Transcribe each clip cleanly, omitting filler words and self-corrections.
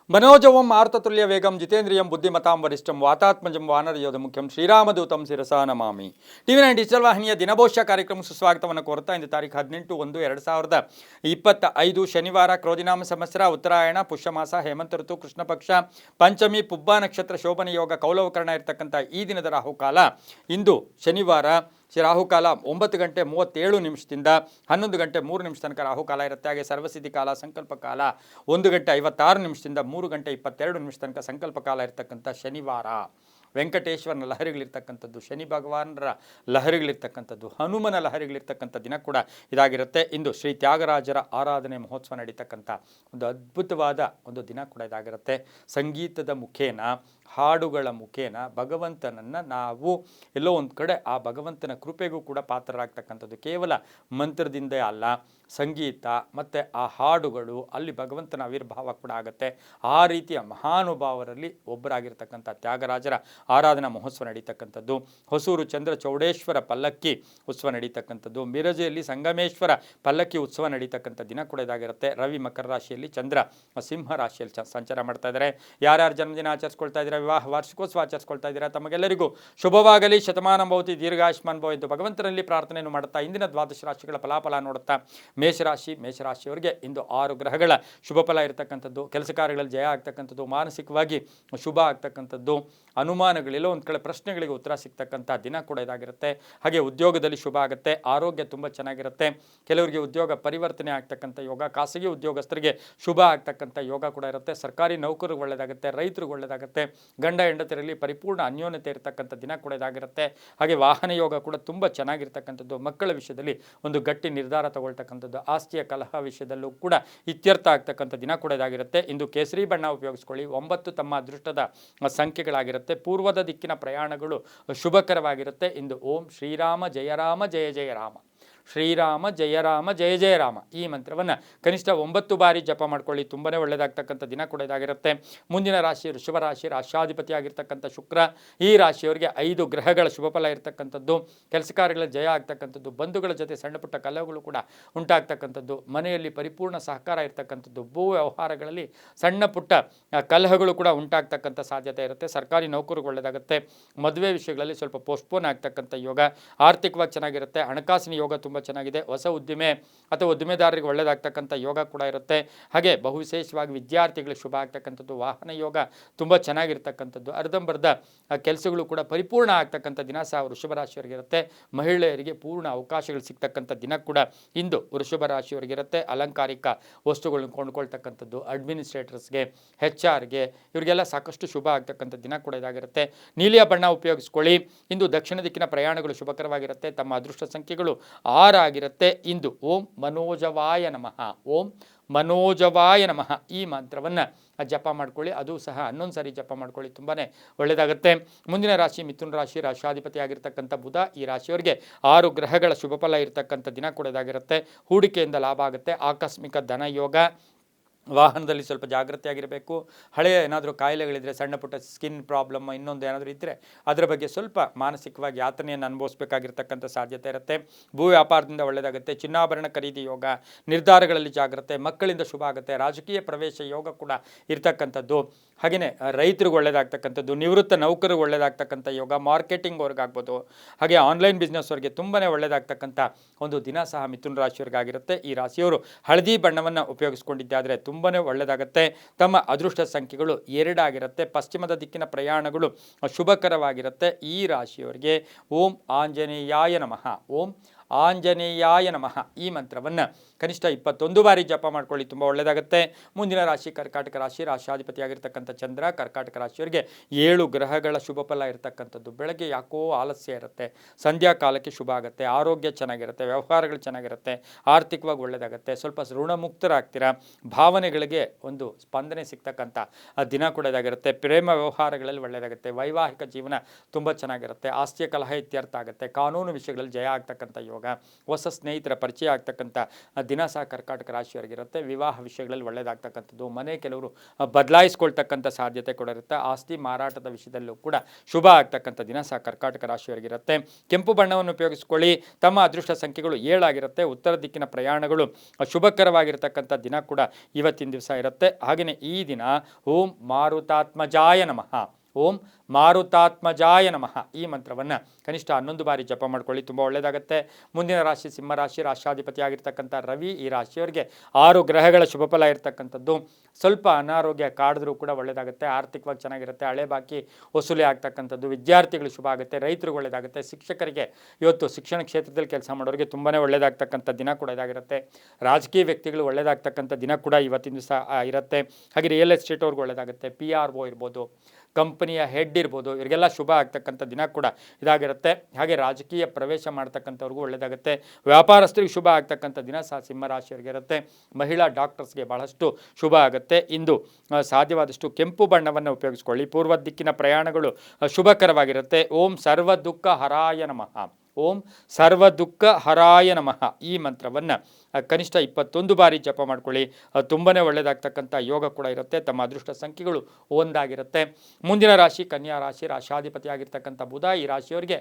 मनोजवं आर्ततुल्य वेगं जितेन्द्रियं बुद्धिमतां वरिष्ठं वातात्मजं वानरयोಧ ಮುಖ್ಯಂ ಶ್ರೀರಾಮದೂತಂ ಶಿರಸಾ ನಮಾಮಿ. ಟಿವಿ9 digital ವಾಹಿನಿಯ ದಿನಭೋಷ್ಯ ಕಾರ್ಯಕ್ರಮ ಸುಸ್ವಾಗತವನ್ನು ಕೋರ್ತಾ ಇಂದು ತಾರೀಕು 18/1/2025 ಶನಿವಾರ ಕ್ರೋಧಿನಾಮ ಸಂವತ್ಸರ ಉತ್ತರಾಯಣ ಪುಷ್ಯಮಾಸ ಹೇಮಂತ ಋತು ಕೃಷ್ಣ ಪಕ್ಷ ಪಂಚಮಿ ಪುಬ್ಬ ನಕ್ಷತ್ರ ಶೋಭನ ಯೋಗ ಕೌಲವಕರಣ ಇರತಕ್ಕಂಥ ಈ ದಿನದ ರಾಹುಕಾಲ ಇಂದು ಶನಿವಾರ ರಾಹುಕಾಲ 9 ಗಂಟೆ 37 ನಿಮಿಷದಿಂದ 11 ಗಂಟೆ 3 ನಿಮಿಷ ತನಕ ರಾಹುಕಾಲ ಇರುತ್ತೆ. ಹಾಗೆ ಸರ್ವಸಿದ್ಧಿ ಕಾಲ ಸಂಕಲ್ಪ ಕಾಲ 1 ಗಂಟೆ 56 ನಿಮಿಷದಿಂದ 3 ಗಂಟೆ 22 ನಿಮಿಷ ತನಕ ಸಂಕಲ್ಪ ಕಾಲ ಇರತಕ್ಕಂಥ ಶನಿವಾರ. ವೆಂಕಟೇಶ್ವರನ ಲಹರಿಗಳಿರ್ತಕ್ಕಂಥದ್ದು, ಶನಿ ಭಗವಾನರ ಲಹರಿಗಳಿರ್ತಕ್ಕಂಥದ್ದು, ಹನುಮನ ಲಹರಿಗಳಿರ್ತಕ್ಕಂಥ ದಿನ ಕೂಡ ಇದಾಗಿರುತ್ತೆ. ಇಂದು ಶ್ರೀ ತ್ಯಾಗರಾಜರ ಆರಾಧನೆ ಮಹೋತ್ಸವ ನಡೀತಕ್ಕಂಥ ಒಂದು ಅದ್ಭುತವಾದ ಒಂದು ದಿನ ಕೂಡ ಇದಾಗಿರುತ್ತೆ. ಸಂಗೀತದ ಮುಖೇನ, ಹಾಡುಗಳ ಮುಖೇನ ಭಗವಂತನನ್ನು ನಾವು ಎಲ್ಲೋ ಒಂದು ಕಡೆ ಆ ಭಗವಂತನ ಕೃಪೆಗೂ ಕೂಡ ಪಾತ್ರರಾಗ್ತಕ್ಕಂಥದ್ದು. ಕೇವಲ ಮಂತ್ರದಿಂದ ಅಲ್ಲ, ಸಂಗೀತ ಮತ್ತು ಆ ಹಾಡುಗಳು ಅಲ್ಲಿ ಭಗವಂತನ ಆವಿರ್ಭಾವ ಕೂಡ ಆಗುತ್ತೆ. ಆ ರೀತಿಯ ಮಹಾನುಭಾವರಲ್ಲಿ ಒಬ್ಬರಾಗಿರ್ತಕ್ಕಂಥ ತ್ಯಾಗರಾಜರ ಆರಾಧನಾ ಮಹೋತ್ಸವ ನಡೀತಕ್ಕಂಥದ್ದು. ಹೊಸೂರು ಚಂದ್ರ ಚೌಡೇಶ್ವರ ಪಲ್ಲಕ್ಕಿ ಉತ್ಸವ ನಡೀತಕ್ಕಂಥದ್ದು. ಮಿರಜೆಯಲ್ಲಿ ಸಂಗಮೇಶ್ವರ ಪಲ್ಲಕ್ಕಿ ಉತ್ಸವ ನಡೀತಕ್ಕಂಥ ದಿನ ಕೂಡ ಇದಾಗಿರುತ್ತೆ. ರವಿ ಮಕರ ರಾಶಿಯಲ್ಲಿ, ಚಂದ್ರ ಸಿಂಹ ರಾಶಿಯಲ್ಲಿ ಸಂಚಾರ ಮಾಡ್ತಾ ಇದ್ದಾರೆ. ಯಾರ್ಯಾರು ಜನ್ಮದಿನ ಆಚರಿಸ್ಕೊಳ್ತಾ ಇದ್ದಾರೆ, ವಿವಾಹ ವಾರ್ಷಿಕೋತ್ಸವ ಆಚರಿಸ್ಕೊಳ್ತಾ ಇದ್ದೀರಾ, ತಮಗೆಲ್ಲರಿಗೂ ಶುಭವಾಗಲಿ, ಶತಮಾನ ಭವತಿ, ದೀರ್ಘಾಯುಷ್ಮಾನ್ ಭವ ಎಂದು ಭಗವಂತನಲ್ಲಿ ಪ್ರಾರ್ಥನೆಯನ್ನು ಮಾಡುತ್ತಾ ಇಂದಿನ ದ್ವಾದಶ ರಾಶಿಗಳ ಫಲಾಫಲ ನೋಡುತ್ತಾ ಮೇಷರಾಶಿಯವರಿಗೆ ಇಂದು 6 ಗ್ರಹಗಳ ಶುಭ ಫಲ ಇರತಕ್ಕಂಥದ್ದು. ಕೆಲಸ ಕಾರ್ಯಗಳಲ್ಲಿ ಜಯ ಆಗ್ತಕ್ಕಂಥದ್ದು, ಮಾನಸಿಕವಾಗಿ ಶುಭ ಆಗ್ತಕ್ಕಂಥದ್ದು, ಅನುಮಾನಗಳೆಲ್ಲೋ ಒಂದು ಕಡೆ ಪ್ರಶ್ನೆಗಳಿಗೆ ಉತ್ತರ ಸಿಗ್ತಕ್ಕಂಥ ದಿನ ಕೂಡ ಇದಾಗಿರುತ್ತೆ. ಹಾಗೆ ಉದ್ಯೋಗದಲ್ಲಿ ಶುಭ ಆಗುತ್ತೆ, ಆರೋಗ್ಯ ತುಂಬ ಚೆನ್ನಾಗಿರುತ್ತೆ. ಕೆಲವರಿಗೆ ಉದ್ಯೋಗ ಪರಿವರ್ತನೆ ಆಗ್ತಕ್ಕಂಥ ಯೋಗ, ಖಾಸಗಿ ಉದ್ಯೋಗಸ್ಥರಿಗೆ ಶುಭ ಆಗ್ತಕ್ಕಂಥ ಯೋಗ ಕೂಡ ಇರುತ್ತೆ. ಸರ್ಕಾರಿ ನೌಕರಿಗೆ ಒಳ್ಳೆಯದಾಗುತ್ತೆ, ರೈತರಿಗೆ ಒಳ್ಳೆಯದಾಗುತ್ತೆ. ಗಂಡ ಹೆಂಡತಿಯರಲ್ಲಿ ಪರಿಪೂರ್ಣ ಅನ್ಯೋನ್ಯತೆ ಇರತಕ್ಕಂಥ ದಿನ ಕೂಡ ಇದಾಗಿರುತ್ತೆ. ಹಾಗೆ ವಾಹನ ಯೋಗ ಕೂಡ ತುಂಬ ಚೆನ್ನಾಗಿರ್ತಕ್ಕಂಥದ್ದು. ಮಕ್ಕಳ ವಿಷಯದಲ್ಲಿ ಒಂದು ಗಟ್ಟಿ ನಿರ್ಧಾರ ತಗೊಳ್ತಕ್ಕಂಥದ್ದು, ಆಸ್ತಿಯ ಕಲಹ ವಿಷಯದಲ್ಲೂ ಕೂಡ ಇತ್ಯರ್ಥ ಆಗ್ತಕ್ಕಂಥ ದಿನ ಕೂಡ ಇದಾಗಿರುತ್ತೆ. ಇಂದು ಕೇಸರಿ ಬಣ್ಣ ಉಪಯೋಗಿಸ್ಕೊಳ್ಳಿ. 9 ತಮ್ಮ ಅದೃಷ್ಟದ ಸಂಖ್ಯೆಗಳಾಗಿರುತ್ತೆ. ಪೂರ್ವದ ದಿಕ್ಕಿನ ಪ್ರಯಾಣಗಳು ಶುಭಕರವಾಗಿರುತ್ತೆ. ಇಂದು ಓಂ ಶ್ರೀರಾಮ ಜಯ ರಾಮ ಜಯ ಜಯ ರಾಮ, ಶ್ರೀರಾಮ ಜಯ ರಾಮ ಜಯ ಜಯ ರಾಮ ಈ ಮಂತ್ರವನ್ನು ಕನಿಷ್ಠ 9 ಬಾರಿ ಜಪ ಮಾಡ್ಕೊಳ್ಳಿ. ತುಂಬಾ ಒಳ್ಳೆಯದಾಗ್ತಕ್ಕಂಥ ದಿನ ಕೂಡ ಇದಾಗಿರುತ್ತೆ. ಮುಂದಿನ ರಾಶಿ ವೃಷಭ ರಾಶಿ, ರಾಷ್ಟ್ರಾಧಿಪತಿ ಆಗಿರ್ತಕ್ಕಂಥ ಶುಕ್ರ. ಈ ರಾಶಿಯವರಿಗೆ 5 ಗ್ರಹಗಳ ಶುಭ ಫಲ ಇರತಕ್ಕಂಥದ್ದು. ಕೆಲಸ ಕಾರ್ಯಗಳ ಜಯ ಆಗ್ತಕ್ಕಂಥದ್ದು, ಬಂಧುಗಳ ಜೊತೆ ಸಣ್ಣ ಪುಟ್ಟ ಕಲಹಗಳು ಕೂಡ ಉಂಟಾಗ್ತಕ್ಕಂಥದ್ದು, ಮನೆಯಲ್ಲಿ ಪರಿಪೂರ್ಣ ಸಹಕಾರ ಇರತಕ್ಕಂಥದ್ದು, ಭೂ ವ್ಯವಹಾರಗಳಲ್ಲಿ ಸಣ್ಣ ಪುಟ್ಟ ಕಲಹಗಳು ಕೂಡ ಉಂಟಾಗ್ತಕ್ಕಂಥ ಸಾಧ್ಯತೆ ಇರುತ್ತೆ. ಸರ್ಕಾರಿ ನೌಕರಿಗೆ ಒಳ್ಳೆಯದಾಗುತ್ತೆ. ಮದುವೆ ವಿಷಯಗಳಲ್ಲಿ ಸ್ವಲ್ಪ ಪೋಸ್ಟ್ಪೋನ್ ಆಗ್ತಕ್ಕಂಥ ಯೋಗ. ಆರ್ಥಿಕವಾಗಿ ಚೆನ್ನಾಗಿರುತ್ತೆ. ಹಣಕಾಸಿನ ಯೋಗ ತುಂಬ ಚೆನ್ನಾಗಿದೆ. ಹೊಸ ಉದ್ದಿಮೆ ಅಥವಾ ಉದ್ದಿಮೆದಾರರಿಗೆ ಒಳ್ಳೆಯದಾಗ್ತಕ್ಕಂಥ ಯೋಗ ಕೂಡ ಇರುತ್ತೆ. ಹಾಗೆ ಬಹುವಿಶೇಷವಾಗಿ ವಿದ್ಯಾರ್ಥಿಗಳಿಗೆ ಶುಭ ಆಗ್ತಕ್ಕಂಥದ್ದು. ವಾಹನ ಯೋಗ ತುಂಬ ಚೆನ್ನಾಗಿರ್ತಕ್ಕಂಥದ್ದು. ಅರ್ಧಂಬರ್ಧ ಕೆಲಸಗಳು ಕೂಡ ಪರಿಪೂರ್ಣ ಆಗ್ತಕ್ಕಂಥ ದಿನ ಸಹ ವೃಷಭ ರಾಶಿಯವರಿಗೆ ಇರುತ್ತೆ. ಮಹಿಳೆಯರಿಗೆ ಪೂರ್ಣ ಅವಕಾಶಗಳು ಸಿಗ್ತಕ್ಕಂಥ ದಿನ ಕೂಡ ಇಂದು ವೃಷಭ ರಾಶಿಯವರಿಗಿರುತ್ತೆ. ಅಲಂಕಾರಿಕ ವಸ್ತುಗಳನ್ನು ಕೊಂಡ್ಕೊಳ್ತಕ್ಕಂಥದ್ದು, ಅಡ್ಮಿನಿಸ್ಟ್ರೇಟರ್ಸ್ಗೆ, HR-ಗೆ ಇವರಿಗೆಲ್ಲ ಸಾಕಷ್ಟು ಶುಭ ಆಗ್ತಕ್ಕಂಥ ದಿನ ಕೂಡ ಇದಾಗಿರುತ್ತೆ. ನೀಲಿಯ ಬಣ್ಣ ಉಪಯೋಗಿಸ್ಕೊಳ್ಳಿ. ಇಂದು ದಕ್ಷಿಣ ದಿಕ್ಕಿನ ಪ್ರಯಾಣಗಳು ಶುಭಕರವಾಗಿರುತ್ತೆ. ತಮ್ಮ ಅದೃಷ್ಟ ಸಂಖ್ಯೆಗಳು 6 ಆಗಿರುತ್ತೆ. ಇಂದು ಓಂ ಮನೋಜವಾಯ ನಮಃ, ಓಂ ಮನೋಜವಾಯ ನಮಃ ಈ ಮಂತ್ರವನ್ನು ಜಪ ಮಾಡ್ಕೊಳ್ಳಿ. ಅದು ಸಹ 11 ಸಾರಿ ಜಪ ಮಾಡ್ಕೊಳ್ಳಿ, ತುಂಬಾ ಒಳ್ಳೆಯದಾಗುತ್ತೆ. ಮುಂದಿನ ರಾಶಿ ಮಿಥುನ ರಾಶಿ, ರಾಷ್ಟ್ರಾಧಿಪತಿ ಆಗಿರ್ತಕ್ಕಂಥ ಬುಧ. ಈ ರಾಶಿಯವರಿಗೆ 6 ಗ್ರಹಗಳ ಶುಭ ಫಲ ಇರತಕ್ಕಂಥ ದಿನ ಕೂಡ ಇದಾಗಿರುತ್ತೆ. ಹೂಡಿಕೆಯಿಂದ ಲಾಭ ಆಗುತ್ತೆ. ಆಕಸ್ಮಿಕ ಧನ ಯೋಗ. ವಾಹನದಲ್ಲಿ ಸ್ವಲ್ಪ ಜಾಗೃತಿಯಾಗಿರಬೇಕು. ಹಳೆಯ ಏನಾದರೂ ಕಾಯಿಲೆಗಳಿದ್ದರೆ, ಸಣ್ಣ ಪುಟ್ಟ ಸ್ಕಿನ್ ಪ್ರಾಬ್ಲಮ್ ಇನ್ನೊಂದು ಏನಾದರೂ ಇದ್ದರೆ ಅದರ ಬಗ್ಗೆ ಸ್ವಲ್ಪ ಮಾನಸಿಕವಾಗಿ ಯಾತನೆಯನ್ನು ಅನುಭವಿಸಬೇಕಾಗಿರ್ತಕ್ಕಂಥ ಸಾಧ್ಯತೆ ಇರುತ್ತೆ. ಭೂ ವ್ಯಾಪಾರದಿಂದ ಒಳ್ಳೆಯದಾಗುತ್ತೆ. ಚಿನ್ನಾಭರಣ ಖರೀದಿ ಯೋಗ. ನಿರ್ಧಾರಗಳಲ್ಲಿ ಜಾಗ್ರತೆ. ಮಕ್ಕಳಿಂದ ಶುಭ ಆಗುತ್ತೆ. ರಾಜಕೀಯ ಪ್ರವೇಶ ಯೋಗ ಕೂಡ ಇರ್ತಕ್ಕಂಥದ್ದು. ಹಾಗೆಯೇ ರೈತರಿಗೆ ಒಳ್ಳೆಯದಾಗ್ತಕ್ಕಂಥದ್ದು, ನಿವೃತ್ತ ನೌಕರಿಗೆ ಒಳ್ಳೆಯದಾಗ್ತಕ್ಕಂಥ ಯೋಗ, ಮಾರ್ಕೆಟಿಂಗ್ ಅವ್ರಿಗಾಗ್ಬೋದು. ಹಾಗೆ ಆನ್ಲೈನ್ ಬಿಸ್ನೆಸ್ವರಿಗೆ ತುಂಬಾ ಒಳ್ಳೆಯದಾಗ್ತಕ್ಕಂಥ ಒಂದು ದಿನ ಸಹ ಮಿಥುನ ರಾಶಿಯವರಿಗಾಗಿರುತ್ತೆ. ಈ ರಾಶಿಯವರು ಹಳದಿ ಬಣ್ಣವನ್ನು ಉಪಯೋಗಿಸ್ಕೊಂಡಿದ್ದಾದರೆ ತುಂಬಾ ಒಳ್ಳೆಯದಾಗುತ್ತೆ. ತಮ್ಮ ಅದೃಷ್ಟ ಸಂಖ್ಯೆಗಳು 2 ಆಗಿರುತ್ತೆ. ಪಶ್ಚಿಮದ ದಿಕ್ಕಿನ ಪ್ರಯಾಣಗಳು ಶುಭಕರವಾಗಿರುತ್ತೆ. ಈ ರಾಶಿಯವರಿಗೆ ಓಂ ಆಂಜನೇಯಾಯ ನಮಃ, ಓಂ ಆಂಜನೇಯಾಯ ನಮಃ ಈ ಮಂತ್ರವನ್ನು ಕನಿಷ್ಠ 21 ಬಾರಿ ಜಪ ಮಾಡ್ಕೊಳ್ಳಿ, ತುಂಬ ಒಳ್ಳೆಯದಾಗುತ್ತೆ. ಮುಂದಿನ ರಾಶಿ ಕರ್ಕಾಟಕ ರಾಶಿ, ರಾಷ್ಟ್ರಾಧಿಪತಿಯಾಗಿರ್ತಕ್ಕಂಥ ಚಂದ್ರ. ಕರ್ಕಾಟಕ ರಾಶಿಯವರಿಗೆ 7 ಗ್ರಹಗಳ ಶುಭ ಫಲ ಇರತಕ್ಕಂಥದ್ದು. ಬೆಳಗ್ಗೆ ಯಾಕೋ ಆಲಸ್ಯ ಇರುತ್ತೆ, ಸಂಧ್ಯಾ ಕಾಲಕ್ಕೆ ಶುಭ ಆಗುತ್ತೆ. ಆರೋಗ್ಯ ಚೆನ್ನಾಗಿರುತ್ತೆ, ವ್ಯವಹಾರಗಳು ಚೆನ್ನಾಗಿರುತ್ತೆ, ಆರ್ಥಿಕವಾಗಿ ಒಳ್ಳೆಯದಾಗುತ್ತೆ. ಸ್ವಲ್ಪ ಋಣಮುಕ್ತರಾಗ್ತೀರಾ. ಭಾವನೆಗಳಿಗೆ ಒಂದು ಸ್ಪಂದನೆ ಸಿಗ್ತಕ್ಕಂಥ ದಿನ ಕೂಡ ಇದಾಗಿರುತ್ತೆ. ಪ್ರೇಮ ವ್ಯವಹಾರಗಳಲ್ಲಿ ಒಳ್ಳೆಯದಾಗುತ್ತೆ. ವೈವಾಹಿಕ ಜೀವನ ತುಂಬ ಚೆನ್ನಾಗಿರುತ್ತೆ. ಆಸ್ತಿಯ ಕಲಹ ಇತ್ಯರ್ಥ ಆಗುತ್ತೆ. ಕಾನೂನು ವಿಷಯಗಳಲ್ಲಿ ಜಯ ಆಗ್ತಕ್ಕಂಥ ಯೋಗ. ಯೋಗ, ಹೊಸ ಸ್ನೇಹಿತರ ಪರಿಚಯ ಆಗ್ತಕ್ಕಂಥ ದಿನ ಸಹ ಕರ್ಕಾಟಕ ರಾಶಿಯವರಿಗಿರುತ್ತೆ. ವಿವಾಹ ವಿಷಯಗಳಲ್ಲಿ ಒಳ್ಳೆಯದಾಗ್ತಕ್ಕಂಥದ್ದು, ಮನೆ ಕೆಲವರು ಬದಲಾಯಿಸ್ಕೊಳ್ತಕ್ಕಂಥ ಸಾಧ್ಯತೆ ಕೂಡ ಇರುತ್ತೆ. ಆಸ್ತಿ ಮಾರಾಟದ ವಿಷಯದಲ್ಲೂ ಕೂಡ ಶುಭ ಆಗ್ತಕ್ಕಂಥ ದಿನ ಸಹ ಕರ್ಕಾಟಕ ರಾಶಿಯವರಿಗಿರುತ್ತೆ. ಕೆಂಪು ಬಣ್ಣವನ್ನು ಉಪಯೋಗಿಸಿಕೊಳ್ಳಿ. ತಮ್ಮ ಅದೃಷ್ಟ ಸಂಖ್ಯೆಗಳು 7 ಆಗಿರುತ್ತೆ. ಉತ್ತರ ದಿಕ್ಕಿನ ಪ್ರಯಾಣಗಳು ಶುಭಕರವಾಗಿರ್ತಕ್ಕಂಥ ದಿನ ಕೂಡ ಇವತ್ತಿನ ದಿವಸ ಇರುತ್ತೆ. ಹಾಗೆಯೇ ಈ ದಿನ ಓಂ ಮಾರುತಾತ್ಮಜಾಯ ನಮಃ, ಓಂ ಮಾರುತಾತ್ಮಜಾಯ ನಮಃ ಈ ಮಂತ್ರವನ್ನು ಕನಿಷ್ಠ 11 ಬಾರಿ ಜಪ ಮಾಡ್ಕೊಳ್ಳಿ, ತುಂಬ ಒಳ್ಳೆಯದಾಗುತ್ತೆ. ಮುಂದಿನ ರಾಶಿ ಸಿಂಹರಾಶಿ, ರಾಷ್ಟ್ರಾಧಿಪತಿ ಆಗಿರ್ತಕ್ಕಂಥ ರವಿ. ಈ ರಾಶಿಯವರಿಗೆ 6 ಗ್ರಹಗಳ ಶುಭ ಫಲ ಇರತಕ್ಕಂಥದ್ದು. ಸ್ವಲ್ಪ ಅನಾರೋಗ್ಯ ಕಾಡಿದ್ರೂ ಕೂಡ ಒಳ್ಳೆಯದಾಗುತ್ತೆ. ಆರ್ಥಿಕವಾಗಿ ಚೆನ್ನಾಗಿರುತ್ತೆ. ಹಳೆ ಬಾಕಿ ವಸೂಲಿ ಆಗ್ತಕ್ಕಂಥದ್ದು. ವಿದ್ಯಾರ್ಥಿಗಳು ಶುಭ ಆಗುತ್ತೆ. ರೈತರಿಗೆ ಒಳ್ಳೆಯದಾಗುತ್ತೆ. ಶಿಕ್ಷಕರಿಗೆ ಇವತ್ತು ಶಿಕ್ಷಣ ಕ್ಷೇತ್ರದಲ್ಲಿ ಕೆಲಸ ಮಾಡೋರಿಗೆ ತುಂಬಾ ಒಳ್ಳೆಯದಾಗ್ತಕ್ಕಂಥ ದಿನ ಕೂಡ ಇದಾಗಿರುತ್ತೆ. ರಾಜಕೀಯ ವ್ಯಕ್ತಿಗಳು ಒಳ್ಳೆಯದಾಗ್ತಕ್ಕಂಥ ದಿನ ಕೂಡ ಇವತ್ತಿನ ದಿವಸ ಇರುತ್ತೆ. ಹಾಗೆ ರಿಯಲ್ ಎಸ್ಟೇಟ್ ಅವ್ರಿಗೆ ಒಳ್ಳೆಯದಾಗುತ್ತೆ. PRO ಇರ್ಬೋದು, ಕಂಪನಿಯ ಹೆಡ್ ಇರ್ಬೋದು, ಇವರಿಗೆಲ್ಲ ಶುಭ ಆಗ್ತಕ್ಕಂಥ ದಿನ ಕೂಡ ಇದಾಗಿರುತ್ತೆ. ಹಾಗೆ ರಾಜಕೀಯ ಪ್ರವೇಶ ಮಾಡ್ತಕ್ಕಂಥವ್ರಿಗೂ ಒಳ್ಳೆಯದಾಗುತ್ತೆ. ವ್ಯಾಪಾರಸ್ಥರಿಗೆ ಶುಭ ಆಗ್ತಕ್ಕಂಥ ದಿನ ಸಹ ಸಿಂಹರಾಶಿಯವರಿಗೆ ಇರುತ್ತೆ. ಮಹಿಳಾ ಡಾಕ್ಟರ್ಸ್ಗೆ ಬಹಳಷ್ಟು ಶುಭ ಆಗುತ್ತೆ. ಇಂದು ಸಾಧ್ಯವಾದಷ್ಟು ಕೆಂಪು ಬಣ್ಣವನ್ನು ಉಪಯೋಗಿಸ್ಕೊಳ್ಳಿ. ಪೂರ್ವ ದಿಕ್ಕಿನ ಪ್ರಯಾಣಗಳು ಶುಭಕರವಾಗಿರುತ್ತೆ. ಓಂ ಸರ್ವ ದುಃಖ ಹರಾಯ ನಮಃ, ಓಂ ಸರ್ವ ದುಃಖ ಹರಾಯ ನಮಃ ಈ ಮಂತ್ರವನ್ನು ಕನಿಷ್ಠ 21 ಬಾರಿ ಜಪ ಮಾಡ್ಕೊಳ್ಳಿ. ತುಂಬಾ ಒಳ್ಳೆಯದಾಗ್ತಕ್ಕಂಥ ಯೋಗ ಕೂಡ ಇರುತ್ತೆ. ತಮ್ಮ ಅದೃಷ್ಟ ಸಂಖ್ಯೆಗಳು 1 ಆಗಿರುತ್ತೆ. ಮುಂದಿನ ರಾಶಿ ಕನ್ಯಾ ರಾಶಿ, ರಾಶಾಧಿಪತಿ ಆಗಿರ್ತಕ್ಕಂಥ ಬುಧ. ಈ ರಾಶಿಯವರಿಗೆ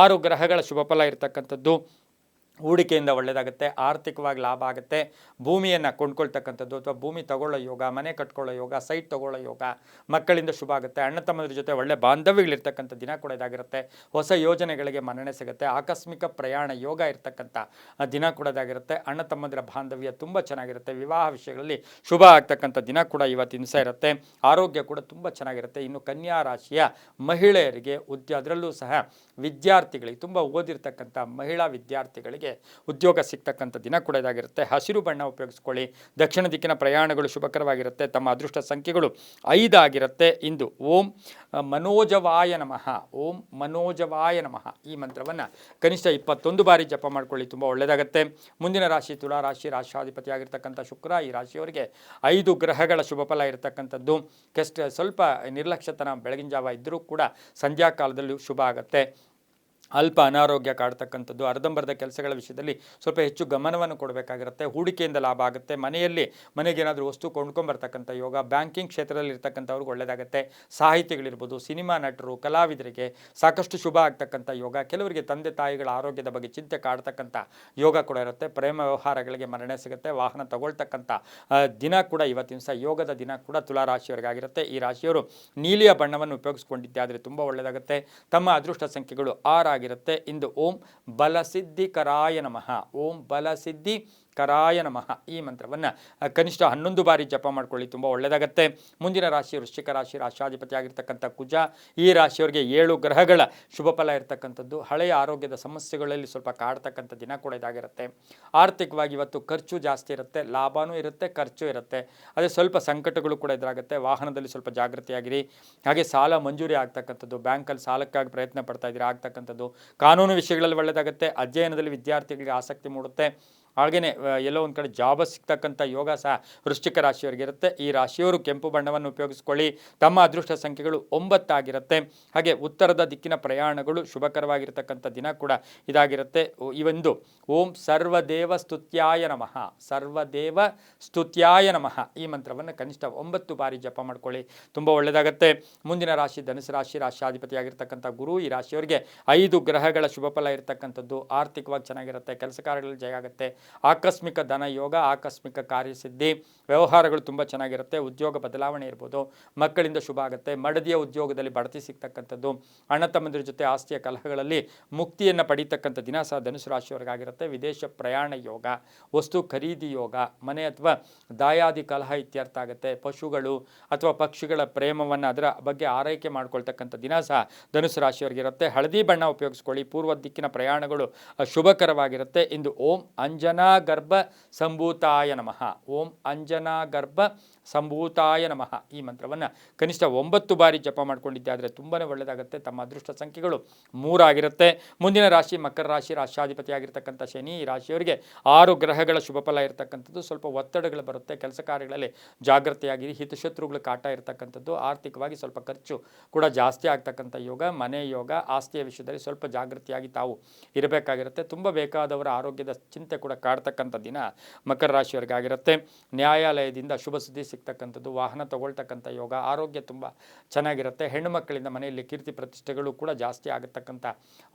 6 ಗ್ರಹಗಳ ಶುಭ ಫಲ ಇರತಕ್ಕಂಥದ್ದು. ಹೂಡಿಕೆಯಿಂದ ಒಳ್ಳೆಯದಾಗುತ್ತೆ. ಆರ್ಥಿಕವಾಗಿ ಲಾಭ ಆಗುತ್ತೆ. ಭೂಮಿಯನ್ನು ಕೊಂಡ್ಕೊಳ್ತಕ್ಕಂಥದ್ದು ಅಥವಾ ಭೂಮಿ ತಗೊಳ್ಳೋ ಯೋಗ, ಮನೆ ಕಟ್ಕೊಳ್ಳೋ ಯೋಗ, ಸೈಟ್ ತಗೊಳ್ಳೋ ಯೋಗ, ಮಕ್ಕಳಿಂದ ಶುಭ ಆಗುತ್ತೆ. ಅಣ್ಣ ತಮ್ಮದ್ರ ಜೊತೆ ಒಳ್ಳೆ ಬಾಂಧವ್ಯಗಳಿರ್ತಕ್ಕಂಥ ದಿನ ಕೂಡ ಇದಾಗಿರುತ್ತೆ. ಹೊಸ ಯೋಜನೆಗಳಿಗೆ ಮನ್ನಣೆ ಸಿಗುತ್ತೆ. ಆಕಸ್ಮಿಕ ಪ್ರಯಾಣ ಯೋಗ ಇರ್ತಕ್ಕಂಥ ದಿನ ಕೂಡ ಇದಾಗಿರುತ್ತೆ. ಅಣ್ಣ ತಮ್ಮಂದಿರ ಬಾಂಧವ್ಯ ತುಂಬ ಚೆನ್ನಾಗಿರುತ್ತೆ. ವಿವಾಹ ವಿಷಯಗಳಲ್ಲಿ ಶುಭ ಆಗ್ತಕ್ಕಂಥ ದಿನ ಕೂಡ ಇವತ್ತಿನ ದಿವಸ ಇರುತ್ತೆ. ಆರೋಗ್ಯ ಕೂಡ ತುಂಬ ಚೆನ್ನಾಗಿರುತ್ತೆ. ಇನ್ನು ಕನ್ಯಾ ರಾಶಿಯ ಮಹಿಳೆಯರಿಗೆ ಅದರಲ್ಲೂ ಸಹ ವಿದ್ಯಾರ್ಥಿಗಳಿಗೆ, ತುಂಬ ಓದಿರ್ತಕ್ಕಂಥ ಮಹಿಳಾ ವಿದ್ಯಾರ್ಥಿಗಳಿಗೆ ಉದ್ಯೋಗ ಸಿಗ್ತಕ್ಕಂಥ ದಿನ ಕೂಡ ಇದಾಗಿರುತ್ತೆ. ಹಸಿರು ಬಣ್ಣ ಉಪಯೋಗಿಸ್ಕೊಳ್ಳಿ. ದಕ್ಷಿಣ ದಿಕ್ಕಿನ ಪ್ರಯಾಣಗಳು ಶುಭಕರವಾಗಿರುತ್ತೆ. ತಮ್ಮ ಅದೃಷ್ಟ ಸಂಖ್ಯೆಗಳು 5 ಆಗಿರುತ್ತೆ. ಇಂದು ಓಂ ಮನೋಜವಾಯ ನಮಃ, ಓಂ ಮನೋಜವಾಯ ನಮಃ ಈ ಮಂತ್ರವನ್ನು ಕನಿಷ್ಠ 21 ಬಾರಿ ಜಪ ಮಾಡ್ಕೊಳ್ಳಿ, ತುಂಬ ಒಳ್ಳೆಯದಾಗುತ್ತೆ. ಮುಂದಿನ ರಾಶಿ ತುಲಾ ರಾಶಿ, ರಾಷ್ಟ್ರಾಧಿಪತಿ ಆಗಿರ್ತಕ್ಕಂಥ ಶುಕ್ರ. ಈ ರಾಶಿಯವರಿಗೆ 5 ಗ್ರಹಗಳ ಶುಭ ಫಲ ಇರತಕ್ಕಂಥದ್ದು. ಸ್ವಲ್ಪ ನಿರ್ಲಕ್ಷ್ಯತನ ಬೆಳಗಿನ ಜಾವ ಇದ್ದರೂ ಕೂಡ ಸಂಧ್ಯಾ ಕಾಲದಲ್ಲಿ ಶುಭ ಆಗುತ್ತೆ. ಅಲ್ಪ ಅನಾರೋಗ್ಯ ಕಾಡ್ತಕ್ಕಂಥದ್ದು. ಅರ್ಧಂಬರ್ಧ ಕೆಲಸಗಳ ವಿಷಯದಲ್ಲಿ ಸ್ವಲ್ಪ ಹೆಚ್ಚು ಗಮನವನ್ನು ಕೊಡಬೇಕಾಗಿರುತ್ತೆ. ಹೂಡಿಕೆಯಿಂದ ಲಾಭ ಆಗುತ್ತೆ. ಮನೆಗೇನಾದರೂ ವಸ್ತು ಕೊಂಡ್ಕೊಂಬರ್ತಕ್ಕಂಥ ಯೋಗ. ಬ್ಯಾಂಕಿಂಗ್ ಕ್ಷೇತ್ರದಲ್ಲಿ ಇರ್ತಕ್ಕಂಥವ್ರಿಗೆ ಒಳ್ಳೆಯದಾಗುತ್ತೆ. ಸಾಹಿತಿಗಳಿರ್ಬೋದು, ಸಿನಿಮಾ ನಟರು, ಕಲಾವಿದರಿಗೆ ಸಾಕಷ್ಟು ಶುಭ ಆಗ್ತಕ್ಕಂಥ ಯೋಗ. ಕೆಲವರಿಗೆ ತಂದೆ ತಾಯಿಗಳ ಆರೋಗ್ಯದ ಬಗ್ಗೆ ಚಿಂತೆ ಕಾಡ್ತಕ್ಕಂಥ ಯೋಗ ಕೂಡ ಇರುತ್ತೆ. ಪ್ರೇಮ ವ್ಯವಹಾರಗಳಿಗೆ ಮನ್ನಣೆ ಸಿಗುತ್ತೆ. ವಾಹನ ತಗೊಳ್ತಕ್ಕಂಥ ದಿನ ಕೂಡ ಇವತ್ತಿನ ದಿವಸ ಯೋಗದ ದಿನ ಕೂಡ ತುಲಾ ರಾಶಿಯವರಿಗಾಗಿರುತ್ತೆ. ಈ ರಾಶಿಯವರು ನೀಲಿಯ ಬಣ್ಣವನ್ನು ಉಪಯೋಗಿಸ್ಕೊಂಡಿದ್ದೆ ಆದರೆ ತುಂಬ ಒಳ್ಳೆಯದಾಗುತ್ತೆ. ತಮ್ಮ ಅದೃಷ್ಟ ಸಂಖ್ಯೆಗಳು 6 ಆಗಿರುತ್ತೆ. ಇಂದು ಓಂ ಬಲಸಿದ್ಧಿಕರಾಯ ನಮಃ, ಓಂ ಬಲಸಿದ್ಧಿಕರಾಯ ನಮಃ ಈ ಮಂತ್ರವನ್ನು ಕನಿಷ್ಠ 11 ಬಾರಿ ಜಪ ಮಾಡ್ಕೊಳ್ಳಿ, ತುಂಬ ಒಳ್ಳೆಯದಾಗುತ್ತೆ. ಮುಂದಿನ ರಾಶಿ ವೃಶ್ಚಿಕ ರಾಶಿ, ರಾಷ್ಟ್ರಾಧಿಪತಿ ಆಗಿರ್ತಕ್ಕಂಥ ಕುಜ. ಈ ರಾಶಿಯವರಿಗೆ 7 ಗ್ರಹಗಳ ಶುಭ ಫಲ ಇರತಕ್ಕಂಥದ್ದು. ಹಳೆಯ ಆರೋಗ್ಯದ ಸಮಸ್ಯೆಗಳಲ್ಲಿ ಸ್ವಲ್ಪ ಕಾಡ್ತಕ್ಕಂಥ ದಿನ ಕೂಡ ಇದಾಗಿರುತ್ತೆ. ಆರ್ಥಿಕವಾಗಿ ಇವತ್ತು ಖರ್ಚು ಜಾಸ್ತಿ ಇರುತ್ತೆ, ಲಾಭನೂ ಇರುತ್ತೆ, ಖರ್ಚು ಇರುತ್ತೆ. ಅದೇ ಸ್ವಲ್ಪ ಸಂಕಟಗಳು ಕೂಡ ಎದುರಾಗುತ್ತೆ. ವಾಹನದಲ್ಲಿ ಸ್ವಲ್ಪ ಜಾಗೃತಿಯಾಗಿರಿ. ಹಾಗೆ ಸಾಲ ಮಂಜೂರಿ ಆಗ್ತಕ್ಕಂಥದ್ದು, ಬ್ಯಾಂಕಲ್ಲಿ ಸಾಲಕ್ಕಾಗಿ ಪ್ರಯತ್ನ ಪಡ್ತಾ ಇದ್ದೀರಾ, ಆಗ್ತಕ್ಕಂಥದ್ದು. ಕಾನೂನು ವಿಷಯಗಳಲ್ಲಿ ಒಳ್ಳೆಯದಾಗುತ್ತೆ. ಅಧ್ಯಯನದಲ್ಲಿ ವಿದ್ಯಾರ್ಥಿಗಳಿಗೆ ಆಸಕ್ತಿ ಮೂಡುತ್ತೆ. ಹಾಗೆಯೇ ಎಲ್ಲೋ ಒಂದು ಕಡೆ ಜಾಬ್ ಸಿಗ್ತಕ್ಕಂಥ ಯೋಗ ಸಹ ವೃಶ್ಚಿಕ ರಾಶಿಯವರಿಗೆ ಇರುತ್ತೆ. ಈ ರಾಶಿಯವರು ಕೆಂಪು ಬಣ್ಣವನ್ನು ಉಪಯೋಗಿಸ್ಕೊಳ್ಳಿ. ತಮ್ಮ ಅದೃಷ್ಟ ಸಂಖ್ಯೆಗಳು 9 ಆಗಿರುತ್ತೆ. ಹಾಗೆ ಉತ್ತರದ ದಿಕ್ಕಿನ ಪ್ರಯಾಣಗಳು ಶುಭಕರವಾಗಿರ್ತಕ್ಕಂಥ ದಿನ ಕೂಡ ಇದಾಗಿರುತ್ತೆ. ಇವಂದು ಓಂ ಸರ್ವದೇವ ಸ್ತುತ್ಯಾಯ ನಮಃ, ಸರ್ವದೇವ ಸ್ತುತ್ಯಾಯ ನಮಃ ಈ ಮಂತ್ರವನ್ನು ಕನಿಷ್ಠ 9 ಬಾರಿ ಜಪ ಮಾಡ್ಕೊಳ್ಳಿ, ತುಂಬ ಒಳ್ಳೆಯದಾಗುತ್ತೆ. ಮುಂದಿನ ರಾಶಿ ಧನುಸು ರಾಶಿ, ರಾಷ್ಟ್ರಾಧಿಪತಿಯಾಗಿರ್ತಕ್ಕಂಥ ಗುರು. ಈ ರಾಶಿಯವರಿಗೆ 5 ಗ್ರಹಗಳ ಶುಭ ಫಲ ಇರತಕ್ಕಂಥದ್ದು. ಆರ್ಥಿಕವಾಗಿ ಚೆನ್ನಾಗಿರುತ್ತೆ. ಕೆಲಸ ಕಾರ್ಯಗಳಲ್ಲಿ ಜಯ ಆಗುತ್ತೆ. ಆಕಸ್ಮಿಕ ಧನ ಯೋಗ, ಆಕಸ್ಮಿಕ ಕಾರ್ಯಸಿದ್ಧಿ, ವ್ಯವಹಾರಗಳು ತುಂಬ ಚೆನ್ನಾಗಿರುತ್ತೆ. ಉದ್ಯೋಗ ಬದಲಾವಣೆ ಇರ್ಬೋದು. ಮಕ್ಕಳಿಂದ ಶುಭ ಆಗುತ್ತೆ. ಮಡದಿಯ ಉದ್ಯೋಗದಲ್ಲಿ ಬಡ್ತಿ ಸಿಗ್ತಕ್ಕಂಥದ್ದು. ಅಣ್ಣ ತಮ್ಮಂದಿರ ಜೊತೆ ಆಸ್ತಿಯ ಕಲಹಗಳಲ್ಲಿ ಮುಕ್ತಿಯನ್ನು ಪಡೀತಕ್ಕಂಥ ದಿನ ಸಹ ಧನುಸು ರಾಶಿಯವರಿಗಾಗಿರುತ್ತೆ. ವಿದೇಶ ಪ್ರಯಾಣ ಯೋಗ, ವಸ್ತು ಖರೀದಿ ಯೋಗ, ಮನೆ ಅಥವಾ ದಾಯಾದಿ ಕಲಹ ಇತ್ಯರ್ಥ ಆಗುತ್ತೆ. ಪಶುಗಳು ಅಥವಾ ಪಕ್ಷಿಗಳ ಪ್ರೇಮವನ್ನು ಅದರ ಬಗ್ಗೆ ಆರೈಕೆ ಮಾಡ್ಕೊಳ್ತಕ್ಕಂಥ ದಿನ ಸಹ ಧನುಸು ರಾಶಿಯವರಿಗಿರುತ್ತೆ. ಹಳದಿ ಬಣ್ಣ ಉಪಯೋಗಿಸ್ಕೊಳ್ಳಿ. ಪೂರ್ವ ದಿಕ್ಕಿನ ಪ್ರಯಾಣಗಳು ಶುಭಕರವಾಗಿರುತ್ತೆ. ಇಂದು ಓಂ ಅಂಜ ಅಂಜನಾ ಗರ್ಭ ಸಂಭೂತಾಯ ನಮಃ. ಓಂ ಅಂಜನಾ ಗರ್ಭ ಸಂಭೂತಾಯ ನಮಃ. ಈ ಮಂತ್ರವನ್ನು ಕನಿಷ್ಠ 9 ಬಾರಿ ಜಪ ಮಾಡ್ಕೊಂಡಿದ್ದೆ ಆದರೆ ತುಂಬಾ ಒಳ್ಳೆಯದಾಗುತ್ತೆ. ತಮ್ಮ ಅದೃಷ್ಟ ಸಂಖ್ಯೆಗಳು 3 ಆಗಿರುತ್ತೆ. ಮುಂದಿನ ರಾಶಿ ಮಕರ ರಾಶಿ, ರಾಷ್ಟ್ರಾಧಿಪತಿ ಆಗಿರ್ತಕ್ಕಂಥ ಶನಿ. ಈ ರಾಶಿಯವರಿಗೆ 6 ಗ್ರಹಗಳ ಶುಭ ಫಲ ಇರತಕ್ಕಂಥದ್ದು. ಸ್ವಲ್ಪ ಒತ್ತಡಗಳು ಬರುತ್ತೆ, ಕೆಲಸ ಕಾರ್ಯಗಳಲ್ಲಿ ಜಾಗೃತಿಯಾಗಿರಿ. ಹಿತಶತ್ರುಗಳ ಕಾಟ ಇರತಕ್ಕಂಥದ್ದು. ಆರ್ಥಿಕವಾಗಿ ಸ್ವಲ್ಪ ಖರ್ಚು ಕೂಡ ಜಾಸ್ತಿ ಆಗ್ತಕ್ಕಂಥ ಯೋಗ. ಮನೆ ಯೋಗ, ಆಸ್ತಿಯ ವಿಷಯದಲ್ಲಿ ಸ್ವಲ್ಪ ಜಾಗೃತಿಯಾಗಿ ತಾವು ಇರಬೇಕಾಗಿರುತ್ತೆ. ತುಂಬ ಬೇಕಾದವರ ಆರೋಗ್ಯದ ಚಿಂತೆ ಕೂಡ ಕಾಡ್ತಕ್ಕಂಥ ದಿನ ಮಕರ ರಾಶಿಯವರಿಗಾಗಿರುತ್ತೆ. ನ್ಯಾಯಾಲಯದಿಂದ ಶುಭ ಸುದ್ದಿ ಸಿಗ್ತಕ್ಕಂಥದ್ದು, ವಾಹನ ತಗೊಳ್ತಕ್ಕಂಥ ಯೋಗ, ಆರೋಗ್ಯ ತುಂಬ ಚೆನ್ನಾಗಿರುತ್ತೆ. ಹೆಣ್ಣು ಮಕ್ಕಳಿಂದ ಮನೆಯಲ್ಲಿ ಕೀರ್ತಿ ಪ್ರತಿಷ್ಠೆಗಳು ಕೂಡ ಜಾಸ್ತಿ ಆಗತಕ್ಕಂಥ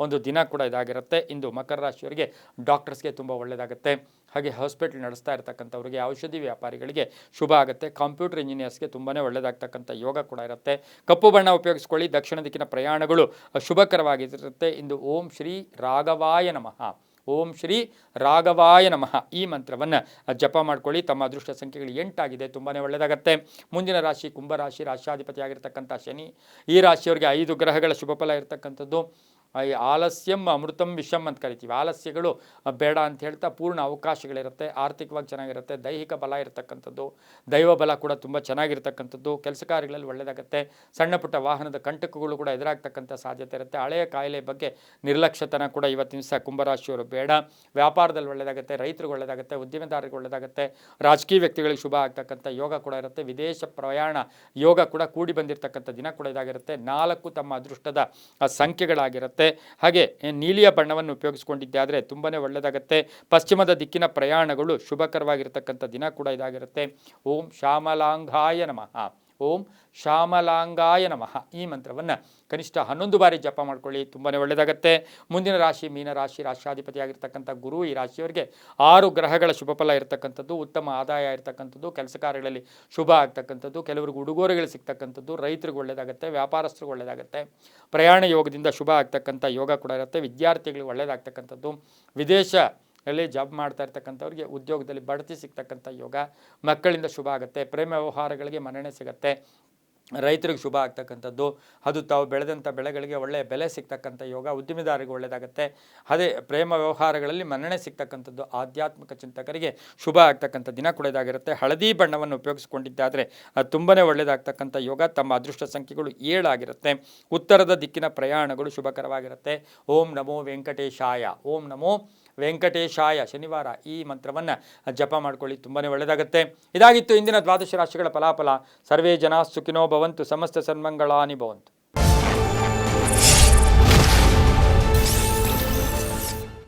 ಒಂದು ದಿನ ಕೂಡ ಇದಾಗಿರುತ್ತೆ. ಇಂದು ಮಕರ ರಾಶಿಯವರಿಗೆ ಡಾಕ್ಟರ್ಸ್ಗೆ ತುಂಬ ಒಳ್ಳೆಯದಾಗುತ್ತೆ. ಹಾಗೆ ಹಾಸ್ಪಿಟಲ್ ನಡೆಸ್ತಾ ಇರತಕ್ಕಂಥವ್ರಿಗೆ, ಔಷಧಿ ವ್ಯಾಪಾರಿಗಳಿಗೆ ಶುಭ ಆಗುತ್ತೆ. ಕಂಪ್ಯೂಟರ್ ಇಂಜಿನಿಯರ್ಸ್ಗೆ ತುಂಬಾ ಒಳ್ಳೆಯದಾಗ್ತಕ್ಕಂಥ ಯೋಗ ಕೂಡ ಇರುತ್ತೆ. ಕಪ್ಪು ಬಣ್ಣ ಉಪಯೋಗಿಸ್ಕೊಳ್ಳಿ. ದಕ್ಷಿಣ ದಿಕ್ಕಿನ ಪ್ರಯಾಣಗಳು ಶುಭಕರವಾಗಿರುತ್ತೆ. ಇಂದು ಓಂ ಶ್ರೀ ರಾಘವಾಯ ನಮಃ. ಓಂ ಶ್ರೀ ರಾಘವಾಯ ನಮಃ. ಈ ಮಂತ್ರವನ್ನು ಜಪ ಮಾಡ್ಕೊಳ್ಳಿ. ತಮ್ಮ ಅದೃಷ್ಟ ಸಂಖ್ಯೆಗಳು 8 ಆಗಿದೆ. ತುಂಬಾ ಒಳ್ಳೆಯದಾಗುತ್ತೆ. ಮುಂದಿನ ರಾಶಿ ಕುಂಭರಾಶಿ, ರಾಷ್ಟ್ರಾಧಿಪತಿ ಆಗಿರ್ತಕ್ಕಂಥ ಶನಿ. ಈ ರಾಶಿಯವರಿಗೆ 5 ಗ್ರಹಗಳ ಶುಭ ಫಲ ಇರತಕ್ಕಂಥದ್ದು. ಆಲಸ್ಯಂ ಅಮೃತಂ ವಿಷಂ ಅಂತ ಕರಿತೀವಿ. ಆಲಸ್ಯಗಳು ಬೇಡ ಅಂತ ಹೇಳ್ತಾ ಪೂರ್ಣ ಅವಕಾಶಗಳಿರುತ್ತೆ. ಆರ್ಥಿಕವಾಗಿ ಚೆನ್ನಾಗಿರುತ್ತೆ. ದೈಹಿಕ ಬಲ ಇರತಕ್ಕಂಥದ್ದು, ದೈವ ಬಲ ಕೂಡ ತುಂಬ ಚೆನ್ನಾಗಿರ್ತಕ್ಕಂಥದ್ದು. ಕೆಲಸ ಕಾರ್ಯಗಳಲ್ಲಿ ಒಳ್ಳೆಯದಾಗುತ್ತೆ. ಸಣ್ಣ ಪುಟ್ಟ ವಾಹನದ ಕಂಟಕಗಳು ಕೂಡ ಎದುರಾಗ್ತಕ್ಕಂಥ ಸಾಧ್ಯತೆ ಇರುತ್ತೆ. ಹಳೆಯ ಕಾಯಿಲೆ ಬಗ್ಗೆ ನಿರ್ಲಕ್ಷ್ಯತನ ಕೂಡ ಇವತ್ತಿನ ದಿವಸ ಕುಂಭರಾಶಿಯವರು ಬೇಡ. ವ್ಯಾಪಾರದಲ್ಲಿ ಒಳ್ಳೆಯದಾಗುತ್ತೆ. ರೈತರಿಗೆ ಒಳ್ಳೆಯದಾಗುತ್ತೆ. ಉದ್ಯಮದಾರರಿಗೆ ಒಳ್ಳೆಯದಾಗುತ್ತೆ. ರಾಜಕೀಯ ವ್ಯಕ್ತಿಗಳಿಗೆ ಶುಭ ಆಗ್ತಕ್ಕಂಥ ಯೋಗ ಕೂಡ ಇರುತ್ತೆ. ವಿದೇಶ ಪ್ರಯಾಣ ಯೋಗ ಕೂಡ ಕೂಡಿ ಬಂದಿರತಕ್ಕಂಥ ದಿನ ಕೂಡ ಇದಾಗಿರುತ್ತೆ. 4 ತಮ್ಮ ಅದೃಷ್ಟದ ಸಂಖ್ಯೆಗಳಾಗಿರುತ್ತೆ. ಹಾಗೆ ನೀಲಿಯ ಬಣ್ಣವನ್ನು ಉಪಯೋಗಿಸ್ಕೊಂಡಿದ್ದೆ ಆದರೆ ತುಂಬಾ ಒಳ್ಳೆಯದಾಗುತ್ತೆ. ಪಶ್ಚಿಮದ ದಿಕ್ಕಿನ ಪ್ರಯಾಣಗಳು ಶುಭಕರವಾಗಿರ್ತಕ್ಕಂಥ ದಿನ ಕೂಡ ಇದಾಗಿರುತ್ತೆ. ಓಂ ಶ್ಯಾಮಲಾಂಗಾಯ ನಮಃ. ಓಂ ಶ್ಯಾಮಲಾಂಗಾಯ ನಮಃ. ಈ ಮಂತ್ರವನ್ನು ಕನಿಷ್ಠ 11 ಬಾರಿ ಜಪ ಮಾಡ್ಕೊಳ್ಳಿ. ತುಂಬಾ ಒಳ್ಳೆಯದಾಗುತ್ತೆ. ಮುಂದಿನ ರಾಶಿ ಮೀನರಾಶಿ, ರಾಷ್ಟ್ರಾಧಿಪತಿ ಆಗಿರ್ತಕ್ಕಂಥ ಗುರು. ಈ ರಾಶಿಯವರಿಗೆ 6 ಗ್ರಹಗಳ ಶುಭ ಫಲ ಇರತಕ್ಕಂಥದ್ದು. ಉತ್ತಮ ಆದಾಯ ಇರತಕ್ಕಂಥದ್ದು. ಕೆಲಸ ಕಾರ್ಯಗಳಲ್ಲಿ ಶುಭ ಆಗ್ತಕ್ಕಂಥದ್ದು. ಕೆಲವರಿಗೆ ಉಡುಗೊರೆಗಳು ಸಿಗ್ತಕ್ಕಂಥದ್ದು. ರೈತರಿಗೆ ಒಳ್ಳೆಯದಾಗುತ್ತೆ. ವ್ಯಾಪಾರಸ್ಥರಿಗೆ ಒಳ್ಳೆಯದಾಗುತ್ತೆ. ಪ್ರಯಾಣ ಯೋಗದಿಂದ ಶುಭ ಆಗ್ತಕ್ಕಂಥ ಯೋಗ ಕೂಡ ಇರುತ್ತೆ. ವಿದ್ಯಾರ್ಥಿಗಳಿಗೆ ಒಳ್ಳೆಯದಾಗ್ತಕ್ಕಂಥದ್ದು. ವಿದೇಶ ಅಲ್ಲಿ ಜಾಬ್ ಮಾಡ್ತಾ ಇರ್ತಕ್ಕಂಥವ್ರಿಗೆ ಉದ್ಯೋಗದಲ್ಲಿ ಬಡ್ತಿ ಸಿಗ್ತಕ್ಕಂಥ ಯೋಗ. ಮಕ್ಕಳಿಂದ ಶುಭ ಆಗುತ್ತೆ. ಪ್ರೇಮ ವ್ಯವಹಾರಗಳಿಗೆ ಮನ್ನಣೆ ಸಿಗುತ್ತೆ. ರೈತರಿಗೆ ಶುಭ ಆಗ್ತಕ್ಕಂಥದ್ದು. ಅದು ತಾವು ಬೆಳೆದಂಥ ಬೆಳೆಗಳಿಗೆ ಒಳ್ಳೆಯ ಬೆಲೆ ಸಿಗ್ತಕ್ಕಂಥ ಯೋಗ. ಉದ್ಯಮಿದಾರರಿಗೆ ಒಳ್ಳೆಯದಾಗುತ್ತೆ. ಅದೇ ಪ್ರೇಮ ವ್ಯವಹಾರಗಳಲ್ಲಿ ಮನ್ನಣೆ ಸಿಗ್ತಕ್ಕಂಥದ್ದು. ಆಧ್ಯಾತ್ಮಿಕ ಚಿಂತಕರಿಗೆ ಶುಭ ಆಗ್ತಕ್ಕಂಥ ದಿನ ಕೂಡ ಇದಾಗಿರುತ್ತೆ. ಹಳದಿ ಬಣ್ಣವನ್ನು ಉಪಯೋಗಿಸ್ಕೊಂಡಿದ್ದಾದರೆ ಅದು ತುಂಬಾ ಒಳ್ಳೆಯದಾಗ್ತಕ್ಕಂಥ ಯೋಗ. ತಮ್ಮ ಅದೃಷ್ಟ ಸಂಖ್ಯೆಗಳು 7 ಆಗಿರುತ್ತೆ. ಉತ್ತರದ ದಿಕ್ಕಿನ ಪ್ರಯಾಣಗಳು ಶುಭಕರವಾಗಿರುತ್ತೆ. ಓಂ ನಮೋ ವೆಂಕಟೇಶಾಯ. ಓಂ ನಮೋ ವೆಂಕಟೇಶಾಯ. ಶನಿವಾರ ಈ ಮಂತ್ರವನ್ನು ಜಪ ಮಾಡ್ಕೊಳ್ಳಿ. ತುಂಬಾ ಒಳ್ಳೆಯದಾಗುತ್ತೆ. ಇದಾಗಿತ್ತು ಇಂದಿನ ದ್ವಾದಶ ರಾಶಿಗಳ ಫಲಾಫಲ. ಸರ್ವೇ ಜನ ಸುಖಿನೋ ಭವಂತು. ಸಮಸ್ತ ಸನ್ಮಂಗಳಾನಿ ಭವಂತು.